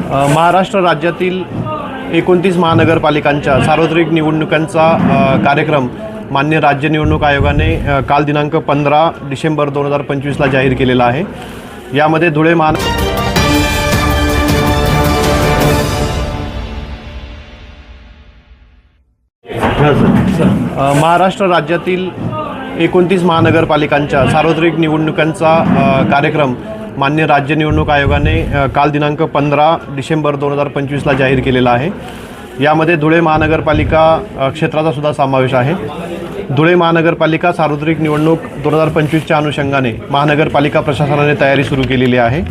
महाराष्ट्र राज्यातील 29 महानगरपालिकांच्या सार्वत्रिक निवडणुकांचा कार्यक्रम मान्य राज्य निवडणूक आयोगाने काल दिनांक 15 डिसेंबर 2025ला जाहीर केलेला आहे। यामध्ये धुळे महाराष्ट्र राज्यातील 29 महानगरपालिकांच्या सार्वत्रिक निवडणुकांचा कार्यक्रम मान्य राज्य निवडणूक आयोगाने काल दिनांक 15 डिसेंबर 2025ला जाहीर केलेला आहे। यामध्ये धुळे महानगरपालिका क्षेत्राचा सुद्धा समावेश आहे। धुळे महानगरपालिका सार्वत्रिक निवडणूक 2025च्या अनुषंगाने महानगरपालिका प्रशासनाने तयारी सुरू केलेली आहे।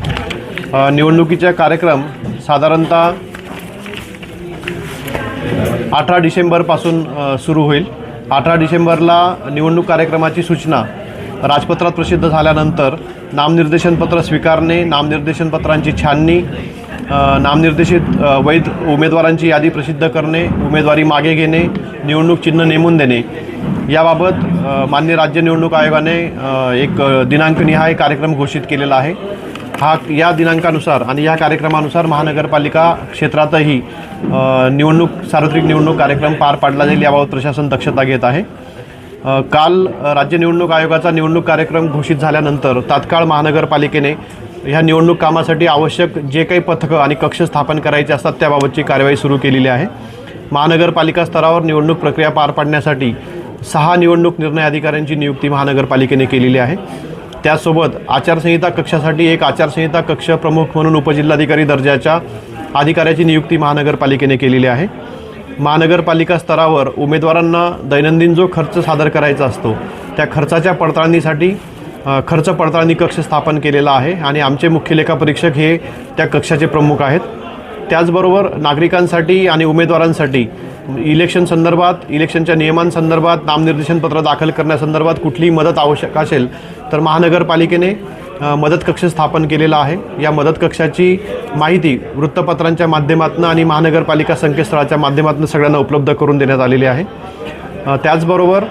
निवडणुकीचा कार्यक्रम साधारणतः 18 डिसेंबरपासून सुरू होईल। 18 डिसेंबरला निवडणूक कार्यक्रमाची सूचना राजपत्रात प्रसिद्ध झाल्यानंतर नामनिर्देशनपत्र स्वीकारणे, नामनिर्देशनपत्रांची छाननी, नामनिर्देशित वैध उमेदवारांची यादी प्रसिद्ध करणे, उमेदवारी मागे घेणे, निवडणूक चिन्ह नेमून देणे याबाबत मान्य राज्य निवडणूक आयोगाने एक दिनांकनिहाय कार्यक्रम घोषित केलेला आहे। या दिनांकानुसार आणि या कार्यक्रमानुसार महानगरपालिका क्षेत्रातही सार्वत्रिक निवडणूक कार्यक्रम पार पाडला जाईल याबाबत प्रशासन दक्षता घेत आहे। काल राज्य निवडणूक आयोगाचा निवडणूक कार्यक्रम घोषित झाल्यानंतर तात्काळ महानगरपालिकेने ह्या निवडणूक कामासाठी आवश्यक जे काही पथकं आणि कक्ष स्थापन करायचे असतात त्याबाबतची कार्यवाही सुरू केलेली आहे। महानगरपालिका स्तरावर निवडणूक प्रक्रिया पार पाडण्यासाठी 6 निवडणूक निर्णय अधिकाऱ्यांची नियुक्ती महानगरपालिकेने केलेली आहे। त्यासोबत आचारसंहिता कक्षासाठी एक आचारसंहिता कक्ष प्रमुख म्हणून उपजिल्हाधिकारी दर्जाच्या अधिकाऱ्याची नियुक्ती महानगरपालिकेने केलेली आहे। महानगरपालिका स्तरावर उमेदवारांना दैनंदिन जो खर्च सादर करायचा असतो त्या खर्चाच्या पडताळणीसाठी खर्च पडताळणी कक्ष स्थापन केलेला आहे आणि आमचे मुख्य लेखापरीक्षक हे त्या कक्षाचे प्रमुख आहेत। त्याचबरोबर नागरिकांसाठी आणि उमेदवारांसाठी इलेक्शन संदर्भात, इलेक्शनच्या नियमांसंदर्भात, नामनिर्देशनपत्र दाखल करण्यासंदर्भात कुठलीही मदत आवश्यक असेल तर महानगरपालिकेने मदत कक्ष स्थापन केलेला आहे। या मदत कक्षाची माहिती वृत्तपत्रांच्या माध्यमातून आणि महानगरपालिका संकेतस्थळाच्या माध्यमातून सगळ्यांना उपलब्ध करून देण्यात आलेली आहे। त्याचबरोबर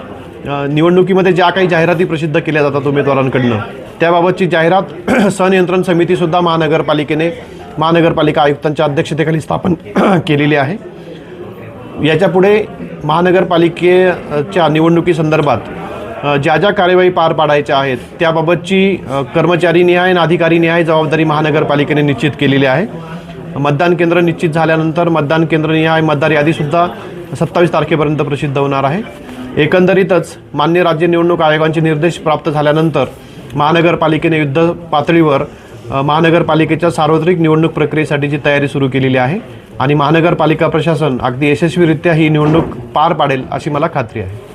निवडणुकीमध्ये ज्या काही जाहिराती प्रसिद्ध केल्या जातात उमेदवारांकडून त्याबाबतची जाहिरात संनियंत्रण समितीसुद्धा महानगरपालिका आयुक्तांच्या अध्यक्षतेखाली स्थापन केलेली आहे। याच्यापुढे महानगरपालिकेच्या निवडणुकीसंदर्भात ज्या ज्या कार्यवाही पार पाडायच्या आहेत त्याबाबतची कर्मचारीनिहाय आणि अधिकारीनिहाय जबाबदारी महानगरपालिकेने निश्चित केलेली आहे। मतदान केंद्र निश्चित झाल्यानंतर मतदान केंद्रनिहाय मतदार यादीसुद्धा 27 तारखेपर्यंत प्रसिद्ध होणार आहे। एकंदरीतच मान्य राज्य निवडणूक आयोगाचे निर्देश प्राप्त झाल्यानंतर महानगरपालिकेने युद्ध पातळीवर महानगरपालिकेच्या सार्वत्रिक निवडणूक प्रक्रियेसाठीची तयारी सुरू केलेली आहे आणि महानगरपालिका प्रशासन अगदी यशस्वीरित्या ही निवडणूक पार पाडेल अशी मला खात्री आहे।